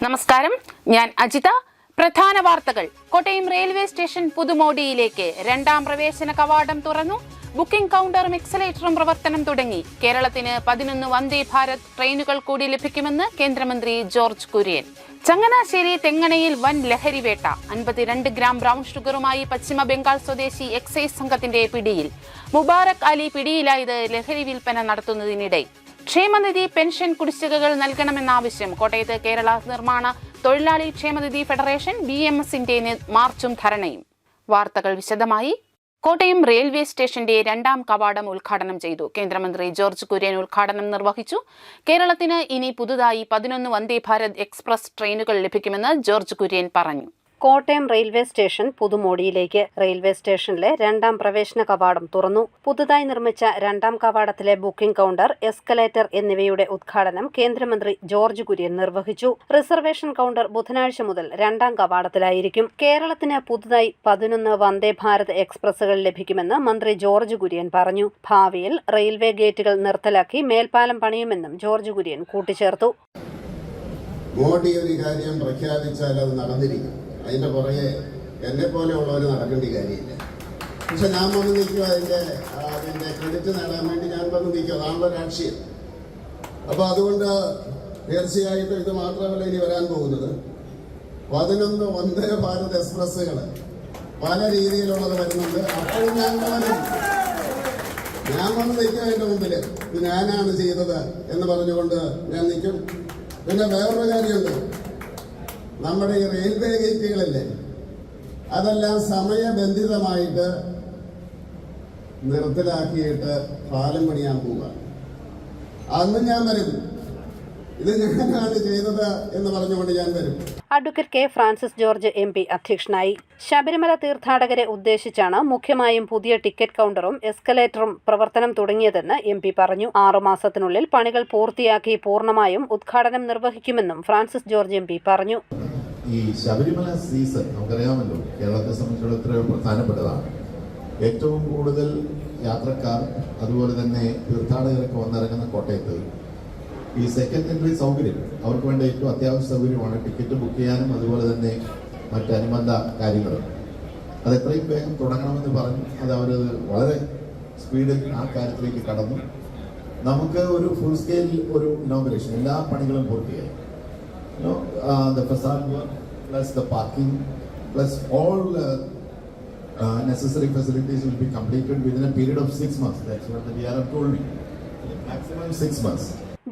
നമസ്കാരം, ഞാൻ അജിത. പ്രധാന വാർത്തകൾ. കോട്ടയം റെയിൽവേ സ്റ്റേഷൻ പുതുമോടിയിലേക്ക് രണ്ടാം പ്രവേശന കവാടം തുറന്നു. ബുക്കിംഗ് കൗണ്ടറും എക്സലേറ്ററും പ്രവർത്തനം തുടങ്ങി. കേരളത്തിന് 11 വന്ദേ ഭാരത് ട്രെയിനുകൾ കൂടി ലഭിക്കുമെന്ന് കേന്ദ്രമന്ത്രി ജോർജ് കുര്യൻ. ചങ്ങനാശ്ശേരി തെങ്ങണയിൽ വൻ ലഹരിവേട്ട. 52 ഗ്രാം ബ്രൗൺ ഷുഗറുമായി പശ്ചിമ ബംഗാൾ സ്വദേശി എക്സൈസ് സംഘത്തിന്റെ പിടിയിൽ. മുബാറക് അലി പിടിയിലായത് ലഹരി വിൽപ്പന നടത്തുന്നതിനിടെ. ക്ഷേമനിധി പെൻഷൻ കുടിശ്ശികകൾ നൽകണമെന്നാവശ്യം. കോട്ടയത്ത് കേരള നിർമ്മാണ തൊഴിലാളി ക്ഷേമനിധി ഫെഡറേഷൻ BMSന്റെ മാർച്ചും ധരണയും. വാർത്തകൾ വിശദമായി. കോട്ടയം റെയിൽവേ സ്റ്റേഷന്റെ രണ്ടാം കവാടം ഉദ്ഘാടനം ചെയ്തു. കേന്ദ്രമന്ത്രി ജോർജ് കുര്യൻ ഉദ്ഘാടനം നിർവഹിച്ചു. കേരളത്തിന് ഇനി പുതുതായി 11 വന്ദേ ഭാരത് എക്സ്പ്രസ് ട്രെയിനുകൾ ലഭിക്കുമെന്ന് ജോർജ് കുര്യൻ പറഞ്ഞു. കോട്ടയം റെയിൽവേ സ്റ്റേഷൻ പുതുമോടിയിലേക്ക്. റെയിൽവേ സ്റ്റേഷനിലെ രണ്ടാം പ്രവേശന കവാടം തുറന്നു. പുതുതായി നിർമ്മിച്ച രണ്ടാം കവാടത്തിലെ ബുക്കിംഗ് കൗണ്ടർ, എസ്കലേറ്റർ എന്നിവയുടെ ഉദ്ഘാടനം കേന്ദ്രമന്ത്രി ജോർജ് കുര്യൻ നിർവഹിച്ചു. റിസർവേഷൻ കൗണ്ടർ ബുധനാഴ്ച മുതൽ രണ്ടാം കവാടത്തിലായിരിക്കും. കേരളത്തിന് പുതുതായി 11 വന്ദേ ഭാരത് എക്സ്പ്രസുകൾ ലഭിക്കുമെന്ന് മന്ത്രി ജോർജ് കുര്യൻ പറഞ്ഞു. ഭാവിയിൽ റെയിൽവേ ഗേറ്റുകൾ നിർത്തലാക്കി മേൽപ്പാലം പണിയുമെന്നും ജോർജ് കുര്യൻ കൂട്ടിച്ചേർത്തു. മോഡി ഒരു കാര്യം പ്രഖ്യാപിച്ചാൽ അത് നടന്നിരിക്കും. അതിൻ്റെ പുറകെ എന്നെ പോലെയുള്ളവർ നടക്കേണ്ട കാര്യമില്ല. പക്ഷെ ഞാൻ വന്ന് നിൽക്കുക, അതിൻ്റെ ക്രെഡിറ്റ് നേടാൻ വേണ്ടി ഞാൻ വന്ന് നിൽക്കുക. അതാണല്ലോ രാഷ്ട്രീയം. അപ്പോൾ അതുകൊണ്ട് തീർച്ചയായിട്ടും ഇത് മാത്രമല്ല ഇനി വരാൻ പോകുന്നത്. 11 വന്ദേ ഭാരത് എക്സ്പ്രസ്സുകൾ പല രീതിയിലുള്ളത് വരുന്നുണ്ട്. അപ്പോഴും ഞാൻ വന്ന് നിൽക്കുക. അതിൻ്റെ മുമ്പിൽ ഇത് ഞാനാണ് ചെയ്തത് എന്ന് പറഞ്ഞുകൊണ്ട് ഞാൻ നിൽക്കും. പിന്നെ വേറൊരു കാര്യമുണ്ട്. നമ്മുടെ ഈ റെയിൽവേ ഗേറ്റുകളില്ലേ, അതെല്ലാം സമയബന്ധിതമായിട്ട് നിർത്തലാക്കിയിട്ട് പാലം പണിയാൻ പോവുക. അന്ന് ഞാൻ വരും. ഇത് ഞാനാണ് ചെയ്തത് എന്ന് പറഞ്ഞുകൊണ്ട് ഞാൻ വരും. Advocate K Francis George MP അധ്യക്ഷനായി. ശബരിമല തീർത്ഥാടകരെ ഉദ്ദേശിച്ചാണ് മുഖ്യമായും പുതിയ ടിക്കറ്റ് കൗണ്ടറും എസ്കലേറ്ററും പ്രവർത്തനം തുടങ്ങിയതെന്ന് MP പറഞ്ഞു. 6 മാസത്തിനുള്ളിൽ പണികൾ പൂർത്തിയാക്കി പൂർണ്ണമായും ഉദ്ഘാടനം നിർവഹിക്കുമെന്നും ഫ്രാൻസിസ് ജോർജ് MP പറഞ്ഞു. ഈ ശബരിമല സീസൺ നമുക്കറിയാമല്ലോ, കേരളത്തെ സംബന്ധിച്ചിടത്തോളം എത്രയോ പ്രധാനപ്പെട്ടതാണ്. ഏറ്റവും കൂടുതൽ യാത്രക്കാർ അതുപോലെ തന്നെ തീർത്ഥാടകരൊക്കെ വന്നിറങ്ങുന്ന കോട്ടയത്ത് ഈ സെക്കൻഡ് എൻട്രി സൗകര്യം അവർക്ക് വേണ്ട ഏറ്റവും അത്യാവശ്യ സൗകര്യമാണ്. ടിക്കറ്റ് ബുക്ക് ചെയ്യാനും അതുപോലെ തന്നെ മറ്റനുബന്ധ കാര്യങ്ങളും അത് എത്രയും വേഗം തുടങ്ങണമെന്ന് പറഞ്ഞു. അത് അവർ വളരെ സ്പീഡിൽ ആ കാര്യത്തിലേക്ക് കടന്നു. നമുക്ക് ഒരു ഫുൾ സ്കെയിൽ ഒരു ഇനോഗ്രേഷൻ, എല്ലാ പണികളും പൂർത്തിയായി. The facade work plus the parking plus all necessary facilities will be completed within a period of 6 months. That's what the DRF told me. Maximum 6 months.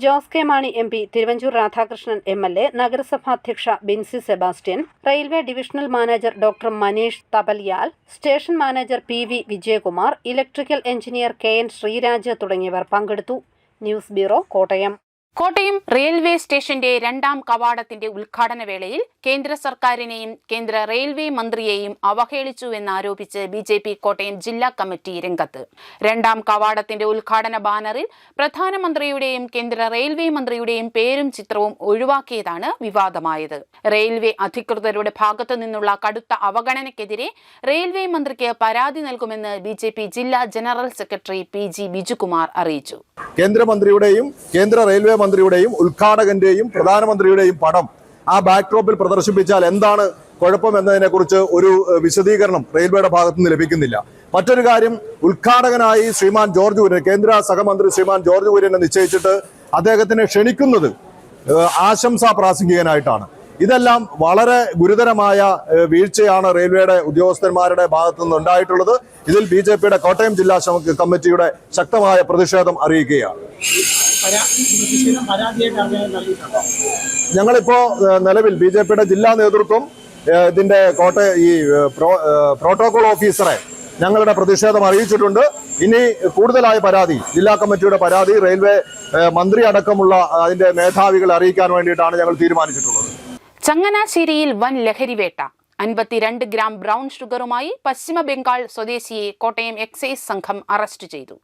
Jose K Mani MP, Thiruvanchoor Radhakrishnan MLA, നഗരസഭാധ്യക്ഷ Binsy Sebastian, railway divisional manager doctor Manish Thapliyal, station manager PV Vijayakumar, electrical engineer KN Sreeraj തുടങ്ങിയവർ പങ്കെടുത്തു. News bureau, Kottayam. Kottayam railway സ്റ്റേഷന്റെ രണ്ടാം കവാടത്തിന്റെ ഉദ്ഘാടന വേളയിൽ കേന്ദ്ര സർക്കാരിനെയും കേന്ദ്ര റെയിൽവേ മന്ത്രിയെയും അവഹേളിച്ചുവെന്നാരോപിച്ച് BJP കോട്ടയം ജില്ലാ കമ്മിറ്റി രംഗത്ത്. രണ്ടാം കവാടത്തിന്റെ ഉദ്ഘാടന ബാനറിൽ പ്രധാനമന്ത്രിയുടെയും കേന്ദ്ര റെയിൽവേ മന്ത്രിയുടെയും പേരും ചിത്രവും ഒഴിവാക്കിയതാണ് വിവാദമായത്. റെയിൽവേ അധികൃതരുടെ ഭാഗത്തു നിന്നുള്ള കടുത്ത അവഗണനയ്ക്കെതിരെ റെയിൽവേ മന്ത്രിക്ക് പരാതി നൽകുമെന്ന് BJP ജില്ലാ ജനറൽ സെക്രട്ടറി PG ബിജുകുമാർ അറിയിച്ചു. കേന്ദ്രമന്ത്രിയുടെയും കേന്ദ്ര റെയിൽവേ മന്ത്രിയുടെയും ഉദ്ഘാടകന്റെയും പ്രധാനമന്ത്രിയുടെയും പടം ആ ബാക്ക്ഡ്രോപ്പിൽ പ്രദർശിപ്പിച്ചാൽ എന്താണ് കുഴപ്പം എന്നതിനെ കുറിച്ച് ഒരു വിശദീകരണം റെയിൽവേയുടെ ഭാഗത്തുനിന്ന് ലഭിക്കുന്നില്ല. മറ്റൊരു കാര്യം, ഉദ്ഘാടകനായി ശ്രീമാൻ ജോർജ് കുര്യൻ, കേന്ദ്ര സഹമന്ത്രി ശ്രീമാൻ ജോർജ് കുര്യനെ നിശ്ചയിച്ചിട്ട് അദ്ദേഹത്തിനെ ക്ഷണിക്കുന്നത് ആശംസാ പ്രാസംഗികനായിട്ടാണ്. ഇതെല്ലാം വളരെ ഗുരുതരമായ വീഴ്ചയാണ് റെയിൽവേയുടെ ഉദ്യോഗസ്ഥന്മാരുടെ ഭാഗത്തു നിന്ന് ഉണ്ടായിട്ടുള്ളത്. ഇതിൽ BJPയുടെ കോട്ടയം ജില്ലാ കമ്മിറ്റിയുടെ ശക്തമായ പ്രതിഷേധം അറിയിക്കുകയാണ്. ഞങ്ങളിപ്പോ നിലവിൽ BJPയുടെ ജില്ലാ നേതൃത്വം ഇതിന്റെ പ്രോട്ടോകോൾ ഓഫീസറെ ഞങ്ങളുടെ പ്രതിഷേധം അറിയിച്ചിട്ടുണ്ട്. ഇനി കൂടുതലായ പരാതി, ജില്ലാ കമ്മിറ്റിയുടെ പരാതി റെയിൽവേ മന്ത്രി അടക്കമുള്ള അതിന്റെ മേധാവികളെ അറിയിക്കാൻ വേണ്ടിയിട്ടാണ് ഞങ്ങൾ തീരുമാനിച്ചിട്ടുള്ളത്. ചങ്ങനാശ്ശേരിയിൽ വൻ ലഹരിവേട്ട. 52 ഗ്രാം ബ്രൗൺ ഷുഗറുമായി പശ്ചിമ ബംഗാൾ സ്വദേശിയെ കോട്ടയം എക്സൈസ് സംഘം അറസ്റ്റ് ചെയ്തു.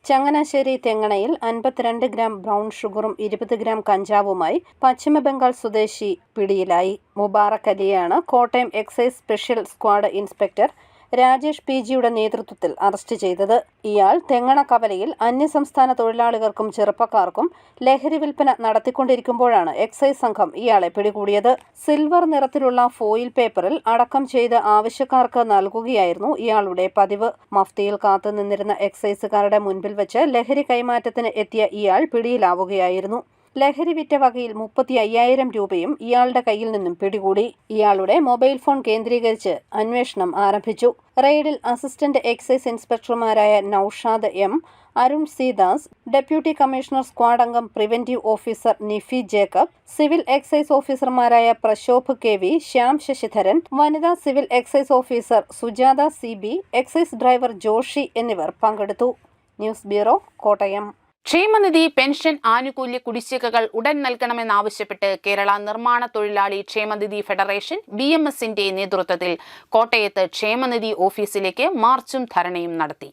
ചങ്ങനാശ്ശേരി തെങ്ങണയിൽ 52 ഗ്രാം ബ്രൗൺ ഷുഗറും 20 ഗ്രാം കഞ്ചാവുമായി പശ്ചിമ ബംഗാൾ സ്വദേശി പിടിയിലായി. മുബാറക് അലിയാണ് Kottayam excise special squad inspector Rajesh PGയുടെ നേതൃത്വത്തിൽ അറസ്റ്റ് ചെയ്തത്. ഇയാൾ തെങ്ങണക്കവലയിൽ അന്യസംസ്ഥാന തൊഴിലാളികൾക്കും ചെറുപ്പക്കാർക്കും ലഹരി വിൽപ്പന നടത്തിക്കൊണ്ടിരിക്കുമ്പോഴാണ് എക്സൈസ് സംഘം ഇയാളെ പിടികൂടിയത്. സിൽവർ നിറത്തിലുള്ള ഫോയിൽ പേപ്പറിൽ അടക്കം ചെയ്ത് ആവശ്യക്കാർക്ക് നൽകുകയായിരുന്നു ഇയാളുടെ പതിവ്. മഫ്തിയിൽ കാത്തുനിന്നിരുന്ന എക്സൈസുകാരുടെ മുൻപിൽ വെച്ച് ലഹരി കൈമാറ്റത്തിന് എത്തിയ ഇയാൾ പിടിയിലാവുകയായിരുന്നു. ലഹരി വിറ്റ വകയിൽ 35,000 രൂപയും ഇയാളുടെ കയ്യിൽ നിന്നും പിടികൂടി. ഇയാളുടെ മൊബൈൽ ഫോൺ കേന്ദ്രീകരിച്ച് അന്വേഷണം ആരംഭിച്ചു. റെയ്ഡിൽ അസിസ്റ്റന്റ് എക്സൈസ് ഇൻസ്പെക്ടർമാരായ Noushad M, Arun C Das, deputy commissioner squad അംഗം preventive officer Nifi Jacob, civil excise ഓഫീസർമാരായ പ്രശോഭ് KV, ശ്യാം ശശിധരൻ, വനിതാ civil excise officer Sujatha CB, excise driver Joshy എന്നിവർ പങ്കെടുത്തു. News bureau, Kottayam. ക്ഷേമനിധി പെൻഷൻ ആനുകൂല്യ കുടിശ്ശികകൾ ഉടൻ നൽകണമെന്നാവശ്യപ്പെട്ട് കേരള നിർമ്മാണ തൊഴിലാളി ക്ഷേമനിധി ഫെഡറേഷൻ BMSന്റെ നേതൃത്വത്തിൽ കോട്ടയത്ത് ക്ഷേമനിധി ഓഫീസിലേക്ക് മാർച്ചും ധരണയും നടത്തി.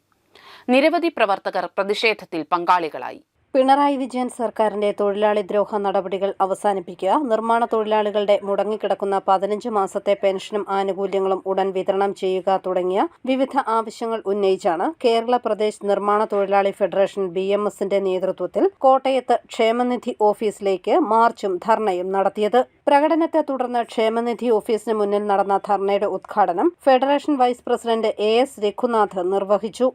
നിരവധി പ്രവർത്തകർ പ്രതിഷേധത്തിൽ പങ്കാളികളായി. പിണറായി വിജയൻ സർക്കാരിന്റെ തൊഴിലാളി ദ്രോഹ നടപടികൾ അവസാനിപ്പിക്കുക, നിർമ്മാണ തൊഴിലാളികളുടെ മുടങ്ങിക്കിടക്കുന്ന 15 മാസത്തെ പെൻഷനും ആനുകൂല്യങ്ങളും ഉടൻ വിതരണം ചെയ്യുക തുടങ്ങിയ വിവിധ ആവശ്യങ്ങൾ ഉന്നയിച്ചാണ് കേരള പ്രദേശ് നിർമ്മാണ തൊഴിലാളി ഫെഡറേഷൻ BMSന്റെ നേതൃത്വത്തിൽ കോട്ടയത്ത് ക്ഷേമനിധി ഓഫീസിലേക്ക് മാർച്ചും ധർണയും നടത്തിയത്. പ്രകടനത്തെ തുടർന്ന് ക്ഷേമനിധി ഓഫീസിന് മുന്നിൽ നടന്ന ധർണയുടെ ഉദ്ഘാടനം federation vice president AS Raghunath നിർവഹിച്ചു.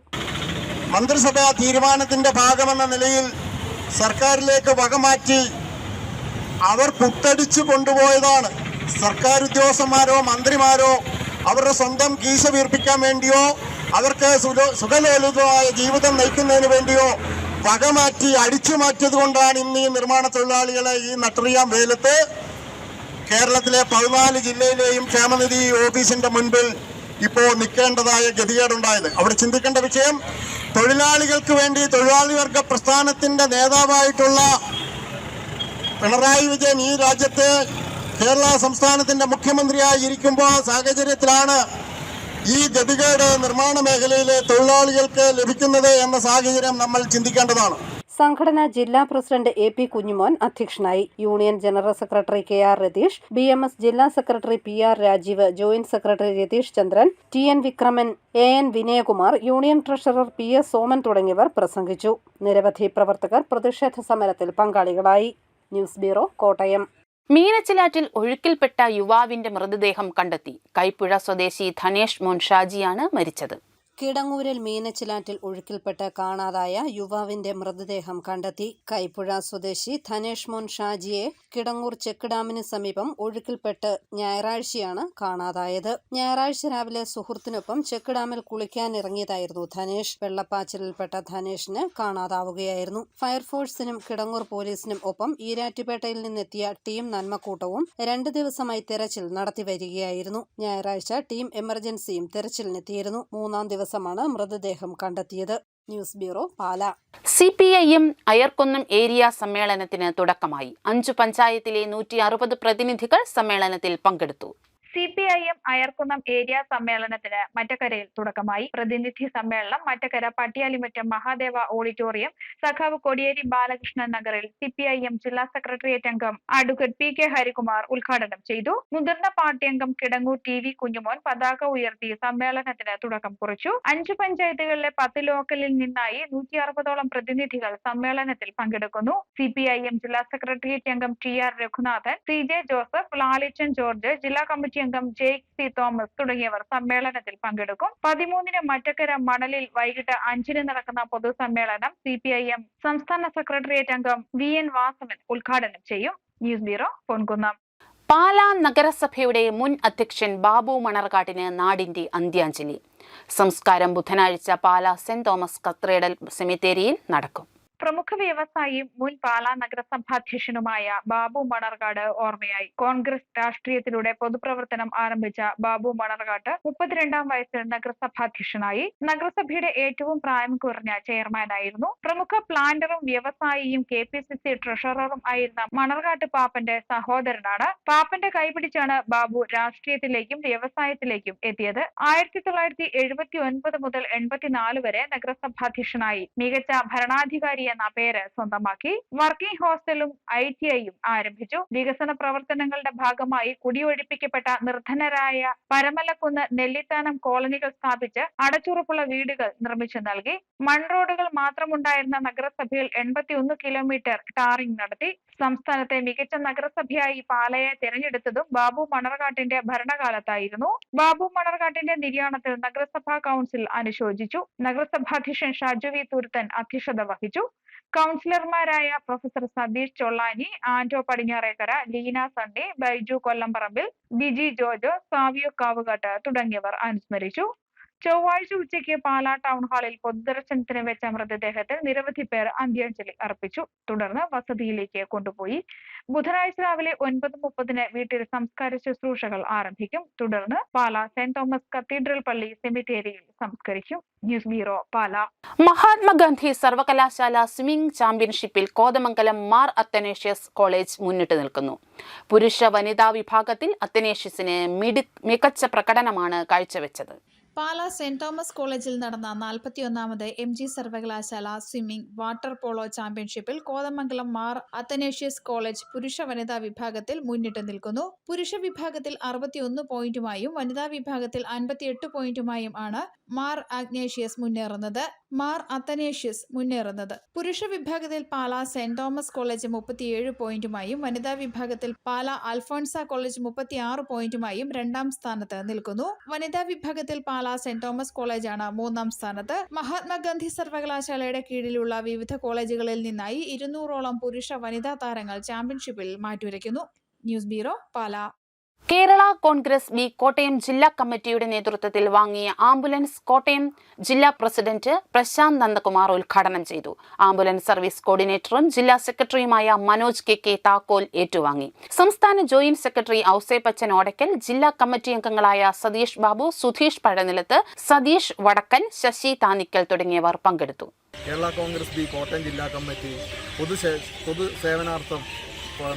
മന്ത്രിസഭാ തീരുമാനത്തിന്റെ ഭാഗമെന്ന നിലയിൽ സർക്കാരിലേക്ക് വകമാറ്റി അവർ പുട്ടടിച്ചു കൊണ്ടുപോയതാണ്. സർക്കാർ ഉദ്യോഗസ്ഥന്മാരോ മന്ത്രിമാരോ അവരുടെ സ്വന്തം കീശ വീർപ്പിക്കാൻ വേണ്ടിയോ അവർക്ക് സുഖലോലുപമായ ജീവിതം നയിക്കുന്നതിന് വേണ്ടിയോ വകമാറ്റി അടിച്ചു മാറ്റിയത് കൊണ്ടാണ് ഇന്ന് ഈ നിർമ്മാണ തൊഴിലാളികളെ ഈ നട്ടറിയാൻ വെയിലത്ത് കേരളത്തിലെ 14 ജില്ലയിലെയും ക്ഷേമനിധി ഓഫീസിന്റെ മുൻപിൽ ഇപ്പോൾ നിൽക്കേണ്ടതായ ഗതികേടുണ്ടായത്. അവിടെ ചിന്തിക്കേണ്ട വിഷയം, തൊഴിലാളികൾക്ക് വേണ്ടി തൊഴിലാളി വർഗ പ്രസ്ഥാനത്തിന്റെ നേതാവായിട്ടുള്ള പിണറായി വിജയൻ ഈ രാജ്യത്ത് കേരള സംസ്ഥാനത്തിന്റെ മുഖ്യമന്ത്രിയായി ഇരിക്കുമ്പോൾ സാഹചര്യത്തിലാണ് ഈ ഗതികേട് നിർമ്മാണ മേഖലയിലെ തൊഴിലാളികൾക്ക് ലഭിക്കുന്നത് എന്ന സാഹചര്യം നമ്മൾ ചിന്തിക്കേണ്ടതാണ്. സംഘടന ജില്ലാ പ്രസിഡന്റ് AP കുഞ്ഞുമോൻ അധ്യക്ഷനായി. Union general secretary KR Ratheesh, BMS ജില്ലാ secretary PR Rajeev, joint secretary Ratheesh Chandran, TN Vikraman, AN Vinayakumar, union treasurer PS Soman തുടങ്ങിയവർ പ്രസംഗിച്ചു. നിരവധി പ്രവർത്തകർ പ്രതിഷേധ സമരത്തിൽ പങ്കാളികളായി. News bureau, Kottayam. മീനച്ചിലാറ്റിൽ ഒഴുക്കിൽപ്പെട്ട യുവാവിന്റെ മൃതദേഹം കണ്ടെത്തി. കൈപ്പുഴ സ്വദേശി ധനേഷ് മോൻ ഷാജിയാണ് മരിച്ചത്. കിടങ്ങൂരിൽ മീനച്ചിലാറ്റിൽ ഒഴുക്കിൽപ്പെട്ട് കാണാതായ യുവാവിന്റെ മൃതദേഹം കണ്ടെത്തി. കൈപ്പുഴ സ്വദേശി ധനേഷ് മോൻ ഷാജിയെ കിടങ്ങൂർ ചെക്ക് ഡാമിന് സമീപം ഒഴുക്കിൽപ്പെട്ട് ഞായറാഴ്ചയാണ് കാണാതായത്. ഞായറാഴ്ച രാവിലെ സുഹൃത്തിനൊപ്പം ചെക്ക് ഡാമിൽ കുളിക്കാനിറങ്ങിയതായിരുന്നു ധനേഷ്. വെള്ളപ്പാച്ചിലിൽപ്പെട്ട ധനേഷിന് കാണാതാവുകയായിരുന്നു. ഫയർഫോഴ്സിനും കിടങ്ങൂർ പോലീസിനും ഒപ്പം ഈരാറ്റുപേട്ടയിൽ നിന്നെത്തിയ ടീം നന്മക്കൂട്ടവും 2 ദിവസമായി തെരച്ചിൽ നടത്തി വരികയായിരുന്നു. ഞായറാഴ്ച ടീം എമർജൻസിയും തെരച്ചിലിനെത്തിയിരുന്നു. 3-ാം ദിവസമാണ് മൃതദേഹം കണ്ടെത്തിയത്. ന്യൂസ് ബ്യൂറോ, പാല. CPIM അയർക്കുന്നം ഏരിയ സമ്മേളനത്തിന് തുടക്കമായി. 5 പഞ്ചായത്തിലെ 160 പ്രതിനിധികൾ സമ്മേളനത്തിൽ പങ്കെടുത്തു. CPIM അയർക്കുന്നം ഏരിയ സമ്മേളനത്തിന് മറ്റക്കരയിൽ തുടക്കമായി. പ്രതിനിധി സമ്മേളനം മറ്റക്കര പട്ടിയാലിമറ്റം മഹാദേവ ഓഡിറ്റോറിയം സഖാവ് കോടിയേരി ബാലകൃഷ്ണൻ നഗറിൽ CPIM ജില്ലാ സെക്രട്ടേറിയറ്റ് അംഗം അഡ്വക്കേറ്റ് PK ഹരികുമാർ ഉദ്ഘാടനം ചെയ്തു. മുതിർന്ന പാർട്ടി അംഗം കിടങ്ങൂർ TV കുഞ്ഞുമോൻ പതാക ഉയർത്തി സമ്മേളനത്തിന് തുടക്കം കുറിച്ചു. 5 പഞ്ചായത്തുകളിലെ 10 ലോക്കലിൽ നിന്നായി 160ഓളം പ്രതിനിധികൾ സമ്മേളനത്തിൽ പങ്കെടുക്കുന്നു. CPIM ജില്ലാ സെക്രട്ടേറിയറ്റ് അംഗം TR Raghunathan, CJ Joseph, Lalichan George, ജില്ലാ കമ്മിറ്റി അംഗം JC തോമസ് തുടങ്ങിയവർ സമ്മേളനത്തിൽ പങ്കെടുക്കും. 13-ന് മറ്റക്കര മണലിൽ വൈകിട്ട് 5-ന് നടക്കുന്ന പൊതുസമ്മേളനം CPIM സംസ്ഥാന സെക്രട്ടേറിയറ്റ് അംഗം VN വാസവൻ ഉദ്ഘാടനം ചെയ്യും. News bureau, Ponkunnam. പാലാ നഗരസഭയുടെ മുൻ അധ്യക്ഷൻ ബാബു മണർകാട്ടിന് നാടിന്റെ അന്ത്യാഞ്ജലി. സംസ്കാരം ബുധനാഴ്ച പാലാ സെന്റ് തോമസ് കത്തീഡ്രൽ സെമിത്തേരിയിൽ നടക്കും. പ്രമുഖ വ്യവസായിയും മുൻ പാലാ നഗരസഭാധ്യക്ഷനുമായ ബാബു മണർകാട് ഓർമ്മയായി. കോൺഗ്രസ് രാഷ്ട്രീയത്തിലൂടെ പൊതുപ്രവർത്തനം ആരംഭിച്ച ബാബു മണർകാട്ട് 32-ാം വയസ്സിൽ നഗരസഭാധ്യക്ഷനായി. നഗരസഭയുടെ ഏറ്റവും പ്രായം കുറഞ്ഞ ചെയർമാനായിരുന്നു. പ്രമുഖ പ്ലാന്ററും വ്യവസായിയും KPCC ട്രഷററും ആയിരുന്ന മണർകാട്ട് പാപ്പന്റെ സഹോദരനാണ്. പാപ്പന്റെ കൈപിടിച്ചാണ് ബാബു രാഷ്ട്രീയത്തിലേക്കും വ്യവസായത്തിലേക്കും എത്തിയത്. 1979 മുതൽ 84 വരെ നഗരസഭാധ്യക്ഷനായി. മികച്ച ഭരണാധികാരി എന്ന പേര് സ്വന്തമാക്കി. വർക്കിംഗ് ഹോസ്റ്റലും ITIയും ആരംഭിച്ചു. വികസന പ്രവർത്തനങ്ങളുടെ ഭാഗമായി കുടിയൊഴിപ്പിക്കപ്പെട്ട നിർധനരായ പരമലക്കുന്ന്, നെല്ലിത്താനം കോളനികൾ സ്ഥാപിച്ച് അടച്ചുറപ്പുള്ള വീടുകൾ നിർമ്മിച്ചു നൽകി. മൺറോഡുകൾ മാത്രമുണ്ടായിരുന്ന നഗരസഭയിൽ 81 കിലോമീറ്റർ ടാറിംഗ് നടത്തി. സംസ്ഥാനത്തെ മികച്ച നഗരസഭയായി പാലയെ തിരഞ്ഞെടുത്തതും ബാബു മണർകാട്ടിന്റെ ഭരണകാലത്തായിരുന്നു. ബാബു മണർകാട്ടിന്റെ നിര്യാണത്തിൽ നഗരസഭാ കൗൺസിൽ അനുശോചിച്ചു. നഗരസഭാധ്യക്ഷൻ ഷാജു വി തുരുത്തൻ അധ്യക്ഷത വഹിച്ചു. കൗൺസിലർമാരായ പ്രൊഫസർ സതീഷ് ചൊള്ളാനി, ആന്റോ പടിഞ്ഞാറേക്കര, ലീന സണ്ണി, ബൈജു കൊല്ലംപറമ്പിൽ, ബിജി ജോജോ, സാവിയോ കാവുകാട്ട് തുടങ്ങിയവർ അനുസ്മരിച്ചു. ചൊവ്വാഴ്ച ഉച്ചയ്ക്ക് പാലാ ടൗൺ ഹാളിൽ പൊതുദർശനത്തിന് വെച്ച മൃതദേഹത്തിൽ നിരവധി പേർ അന്ത്യാഞ്ജലി അർപ്പിച്ചു. തുടർന്ന് വസതിയിലേക്ക് കൊണ്ടുപോയി. ബുധനാഴ്ച രാവിലെ 9:30 വീട്ടിൽ സംസ്കാര ശുശ്രൂഷകൾ ആരംഭിക്കും. തുടർന്ന് പാലാ സെന്റ് തോമസ് കത്തീഡ്രൽ പള്ളി സെമിത്തേരിയിൽ സംസ്കരിക്കും. News bureau, Pala. മഹാത്മാഗാന്ധി സർവകലാശാല സ്വിമ്മിംഗ് ചാമ്പ്യൻഷിപ്പിൽ കോതമംഗലം മാർ അത്തനേഷ്യസ് കോളേജ് മുന്നിട്ട് നിൽക്കുന്നു. പുരുഷ വനിതാ വിഭാഗത്തിൽ അത്തനേഷ്യസിന് മികച്ച പ്രകടനമാണ് കാഴ്ചവെച്ചത്. പാലാ സെന്റ് തോമസ് കോളേജിൽ നടന്ന 41ാമത് MG സർവകലാശാല സ്വിമ്മിംഗ് വാട്ടർ പോളോ ചാമ്പ്യൻഷിപ്പിൽ കോതമംഗലം മാർ അത്തനേഷ്യസ് കോളേജ് പുരുഷ വനിതാ വിഭാഗത്തിൽ മുന്നിട്ട് നിൽക്കുന്നു. പുരുഷ വിഭാഗത്തിൽ 61 പോയിന്റുമായും വനിതാ വിഭാഗത്തിൽ 58 പോയിന്റുമായും ആണ് മാർ അത്തനേഷ്യസ് മുന്നേറുന്നത്. പുരുഷ വിഭാഗത്തിൽ പാലാ സെന്റ് തോമസ് കോളേജ് 37 പോയിന്റുമായും വനിതാ വിഭാഗത്തിൽ പാലാ അൽഫോൺസ കോളേജ് 36 പോയിന്റുമായും 2ാം സ്ഥാനത്ത് നിൽക്കുന്നു. വനിതാ വിഭാഗത്തിൽ പാലാ സെന്റ് തോമസ് കോളേജാണ് 3ാം സ്ഥാനത്ത്. മഹാത്മാഗാന്ധി സർവകലാശാലയുടെ കീഴിലുള്ള വിവിധ കോളേജുകളിൽ നിന്നായി 200ഓളം പുരുഷ വനിതാ താരങ്ങൾ ചാമ്പ്യൻഷിപ്പിൽ മാറ്റുരയ്ക്കുന്നു. News bureau, Pala. Kerala Congress B Kottayam ജില്ലാ കമ്മിറ്റിയുടെ നേതൃത്വത്തിൽ വാങ്ങിയ ആംബുലൻസ് കോട്ടയം ജില്ലാ പ്രസിഡന്റ് പ്രശാന്ത് നന്ദകുമാർ ഉദ്ഘാടനം ചെയ്തു. ആംബുലൻസ് സർവീസ് കോർഡിനേറ്ററും ജില്ലാ സെക്രട്ടറിയുമായ മനോജ് KK താക്കോൽ ഏറ്റുവാങ്ങി. സംസ്ഥാന ജോയിന്റ് സെക്രട്ടറി ഔസേപ്പച്ചൻ ഓടയ്ക്കൽ, ജില്ലാ കമ്മിറ്റി അംഗങ്ങളായ സതീഷ് ബാബു, സുധീഷ് പഴനിലത്ത്, സതീഷ് വടക്കൻ, ശശി താനിക്കൽ തുടങ്ങിയവർ പങ്കെടുത്തു. കേരള കോൺഗ്രസ് ബി കോട്ടയം ജില്ലാ കമ്മിറ്റി പൊതുസേവനാർത്ഥം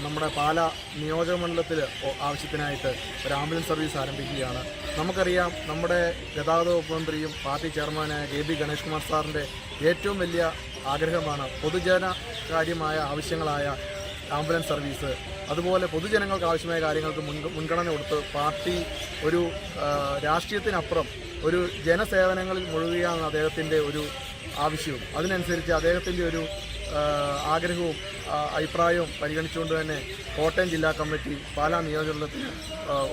നമ്മുടെ പാലാ നിയോജക മണ്ഡലത്തിൽ ആവശ്യത്തിനായിട്ട് ഒരു ആംബുലൻസ് സർവീസ് ആരംഭിക്കുകയാണ്. നമുക്കറിയാം, നമ്മുടെ ഗതാഗത വകുപ്പ് മന്ത്രിയും പാർട്ടി ചെയർമാനായ KB ഗണേഷ് കുമാർ സാറിൻ്റെ ഏറ്റവും വലിയ ആഗ്രഹമാണ് പൊതുജനകാര്യമായ ആവശ്യങ്ങളായ ആംബുലൻസ് സർവീസ്. അതുപോലെ പൊതുജനങ്ങൾക്ക് ആവശ്യമായ കാര്യങ്ങൾക്ക് മുൻഗണന കൊടുത്ത് പാർട്ടി ഒരു രാഷ്ട്രീയത്തിനപ്പുറം ഒരു ജനസേവനങ്ങളിൽ മുഴുകുകയാണ് അദ്ദേഹത്തിൻ്റെ ഒരു ആവശ്യവും. അതിനനുസരിച്ച് അദ്ദേഹത്തിൻ്റെ ഒരു ആഗ്രഹവും അഭിപ്രായവും പരിഗണിച്ചുകൊണ്ട് തന്നെ കോട്ടയം ജില്ലാ കമ്മിറ്റി പാലാ നിയോജകമണ്ഡലത്തിന്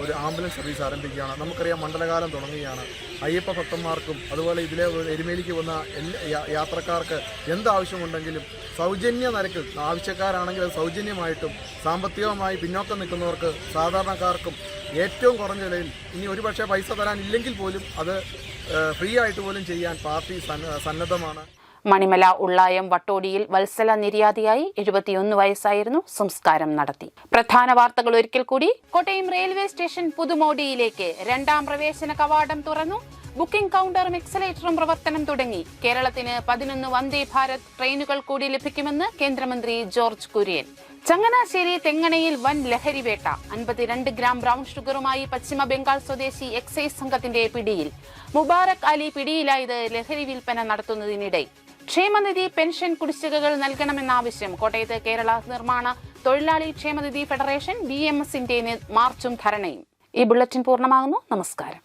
ഒരു ആംബുലൻസ് സർവീസ് ആരംഭിക്കുകയാണ്. നമുക്കറിയാം, മണ്ഡലകാലം തുടങ്ങുകയാണ്. അയ്യപ്പ ഭക്തന്മാർക്കും അതുപോലെ ഇതിലെ എരുമേലിക്ക് വന്ന യാത്രക്കാർക്ക് എന്താവശ്യമുണ്ടെങ്കിലും സൗജന്യ നിരക്കിൽ, ആവശ്യക്കാരാണെങ്കിൽ അത് സൗജന്യമായിട്ടും, സാമ്പത്തികമായി പിന്നോക്കം നിൽക്കുന്നവർക്ക് സാധാരണക്കാർക്കും ഏറ്റവും കുറഞ്ഞ വിലയിൽ, ഇനി ഒരുപക്ഷെ പൈസ തരാനില്ലെങ്കിൽ പോലും അത് ഫ്രീ ആയിട്ട് പോലും ചെയ്യാൻ പാർട്ടി സന്നദ്ധമാണ്. മണിമല ഉള്ളായം വട്ടോടിയിൽ വത്സല നിര്യാതിയായി. 71 വയസ്സായിരുന്നു. സംസ്കാരം നടത്തി. പ്രധാന വാർത്തകൾ ഒരിക്കൽ കൂടി. കോട്ടയം റെയിൽവേ സ്റ്റേഷൻ പുതുമോടിയിലേക്ക് 2ാം പ്രവേശന കവാടം തുറന്നു. ബുക്കിംഗ് കൗണ്ടറും എക്സലേറ്ററും പ്രവർത്തനം തുടങ്ങി. കേരളത്തിന് 11 വന്ദേ ഭാരത് ട്രെയിനുകൾ കൂടി ലഭിക്കുമെന്ന് കേന്ദ്രമന്ത്രി ജോർജ് കുര്യൻ. ചങ്ങനാശ്ശേരി തെങ്ങണയിൽ വൻ ലഹരിവേട്ട. 52 ഗ്രാം ബ്രൗൺ ഷുഗറുമായി പശ്ചിമ ബംഗാൾ സ്വദേശി എക്സൈസ് സംഘത്തിന്റെ പിടിയിൽ. മുബാറക് അലി പിടിയിലായത് ലഹരി വിൽപ്പന നടത്തുന്നതിനിടെ. ക്ഷേമനിധി പെൻഷൻ കുടിശ്ശികകൾ നൽകണമെന്നാവശ്യം. കോട്ടയത്ത് കേരള നിർമ്മാണ തൊഴിലാളി ക്ഷേമനിധി ഫെഡറേഷൻ BMSന്റെ മാർച്ചും ധരണയും. ഈ ബുള്ളറ്റിൻ പൂർണ്ണമാകുന്നു. നമസ്കാരം.